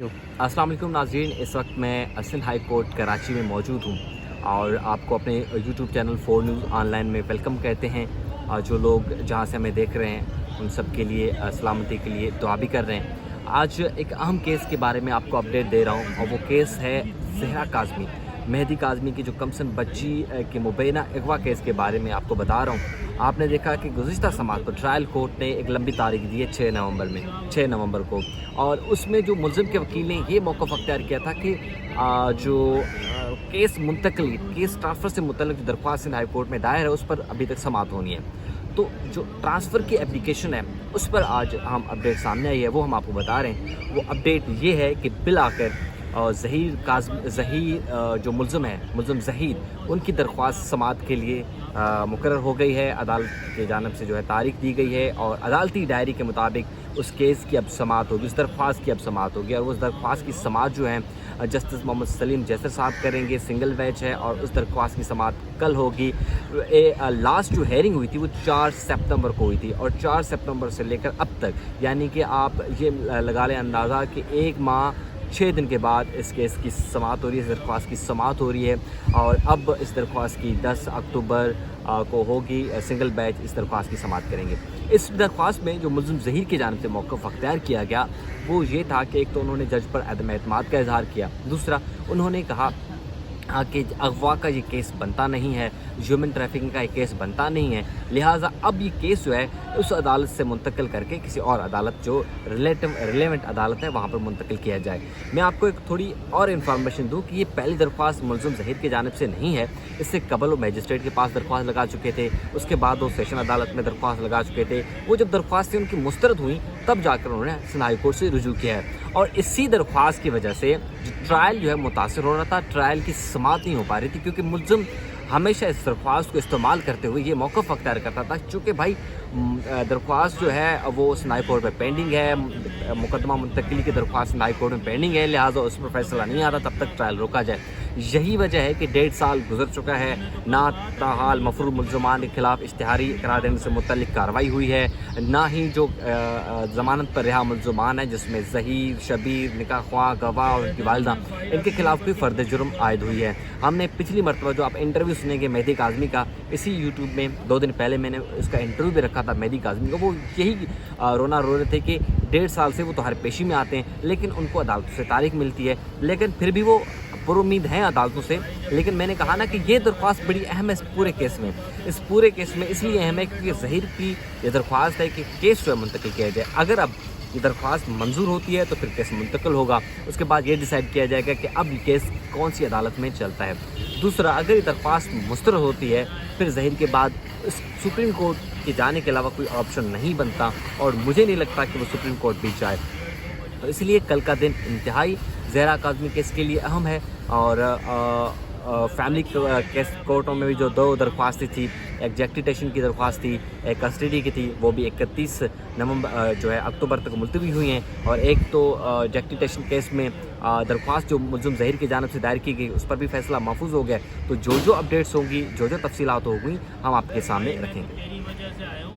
अस्सलाम वालेकुम नाज़रीन, इस वक्त मैं सिंध हाई कोर्ट कराची में मौजूद हूँ और आपको अपने यूट्यूब चैनल 4 न्यूज़ ऑनलाइन में वेलकम कहते हैं। और जो लोग जहाँ से हमें देख रहे हैं उन सब के लिए सलामती के लिए दुआ भी कर रहे हैं। आज एक अहम केस के बारे में आपको अपडेट दे रहा हूँ और वो केस है ज़हरा काज़मी, मेहदी काज़मी की जो कमसन बच्ची के मुबैना अगवा केस के बारे में आपको बता रहा हूँ। आपने देखा कि गुज़िश्ता समात को ट्रायल कोर्ट ने एक लंबी तारीख दी है 6 नवंबर को, और उसमें जो मुलज़िम के वकील ने ये मौक़िफ़ अख्तियार किया था कि केस ट्रांसफ़र से मुतल्लिक़ जो दरख्वास्त सिंध हाई कोर्ट में दायर है उस पर अभी तक समात होनी है। तो जो ट्रांसफ़र की एप्लीकेशन है उस पर आज हम अपडेट सामने आई है, वो हम आपको बता रहे हैं। वो अपडेट ये है कि बिल आखिर ज़हीर जो मुलज़िम ज़हीर, उनकी दरख्वास्त समात के लिए मुकर्रर हो गई है। अदालत की जानिब से जो है तारीख दी गई है और अदालती डायरी के मुताबिक उस केस की अब समात होगी, उस दरख्वास्त की अब समात होगी। और उस दरख्वास्त की समात जो है जस्टिस मोहम्मद सलीम जैसर साहब करेंगे, सिंगल बेंच है, और उस दरख्वास्त की समात कल होगी। लास्ट जो हेयरिंग हुई थी वो 4 सितंबर को हुई थी और 4 सितंबर से लेकर अब तक, यानी कि आप ये लगा लें अंदाज़ा कि 1 माह 6 दिन के बाद इस केस की समात हो रही है, इस दरख्वास्त की समात हो रही है। और अब इस दरख्वास्त की 10 अक्टूबर को होगी, सिंगल बेंच इस दरख्वास्त की समात करेंगे। इस दरख्वास्त में जो मुलज़िम ज़हीर की जानिब से मौक़िफ़ अख्तियार किया गया वो ये था कि एक तो उन्होंने जज पर अदम एतमाद का इज़हार किया, दूसरा उन्होंने कहा कि अगवा का ये केस बनता नहीं है, ह्यूमन ट्रैफिकिंग का ये केस बनता नहीं है, लिहाजा अब ये केस जो है उस अदालत से मुंतकिल करके किसी और अदालत जो रिलेवेंट अदालत है वहाँ पर मुंतकिल किया जाए। मैं आपको एक थोड़ी और इन्फॉर्मेशन दूँ कि ये पहली दरख्वास्त मुलज़िम ज़हीर की जानिब से नहीं है। इससे कबल वो मजिस्ट्रेट के पास दरख्वास्त लगा चुके थे, उसके बाद वो सेशन अदालत में दरख्वास्त लगा चुके थे। वो जब दरख्वास्तें उनकी मुस्तरद हुई तब जाकर उन्होंने सिंध हाई कोर्ट से रुजू किया है, और इसी दरख्वास्त की वजह से ट्रायल जो है मुतासर हो रहा था, ट्रायल की समात नहीं हो पा रही थी, क्योंकि मुलज़िम हमेशा इस दरख्वास्त को इस्तेमाल करते हुए ये मौक़िफ़ अख्तियार करता था चूँकि भाई दरख्वास्त जो है वो सिंध हाई कोर्ट में पेंडिंग है, मुकदमा मुंतकिली की दरख्वास्त सिंध हाई कोर्ट में पेंडिंग है, लिहाजा उस पर फैसला नहीं आता तब तक ट्रायल रोका जाए। यही वजह है कि 1.5 साल गुजर चुका है, ना ताहाल मफरूर मुलज़मान के खिलाफ इश्तिहारी करार देने से मुतल्लिक़ कार्रवाई हुई है, ना ही जो ज़मानत पर रिहा मुलज़मान है जिसमें ज़हीर, शबीर, निकाह ख्वाह, गवाह और उनकी वालिदा, इनके खिलाफ कोई फ़र्द जुर्म आयद हुई है। हमने पिछली मरतबा जो आप इंटरव्यू सुनेंगे मेहदी काज़मी का, इसी यूट्यूब में 2 दिन पहले मैंने उसका इंटरव्यू भी रखा था मेहदी काज़मी का। वो यही रोना रो रहे थे कि 1.5 साल से वो तो हर पेशी में आते हैं लेकिन उनको अदालतों से तारीख मिलती है, लेकिन फिर भी वो पुरुम्मीद हैं अदालतों से। लेकिन मैंने कहा ना कि ये दरख्वास्त बड़ी अहम है इस पूरे केस में इसलिए अहम है क्योंकि ज़हीर की ये दरख्वास्त है कि केस जो है मुंतकिल किया जाए। अगर अब ये दरख्वास्त मंजूर होती है तो फिर केस मुंतकिल होगा, उसके बाद ये डिसाइड किया जाएगा कि अब ये केस कौन सी अदालत में चलता है। दूसरा, अगर ये दरख्वास्त मुस्तरद होती है फिर ज़हीर के बाद सुप्रीम कोर्ट के जाने के अलावा कोई ऑप्शन नहीं बनता, और मुझे नहीं लगता कि वो सुप्रीम कोर्ट भी जाए। तो इसलिए कल का दिन इंतहाई ज़हरा काज़मी केस के लिए अहम है। और फैमिली केस कोर्टों में भी जो 2 दरख्वास्तें थी, एक जेक्टिटेशन की दरख्वास्त थी, एक कस्टडी की थी, वो भी 31 अक्टूबर तक मुलतवी हुई हैं। और एक तो जेक्टिटेशन केस में दरख्वास्त जो मुलज़िम ज़हीर की जानिब से दायर की गई उस पर भी फैसला महफूज हो गया। तो जो अपडेट्स होंगी, जो तफसीलात होंगी हम आपके सामने रखेंगे।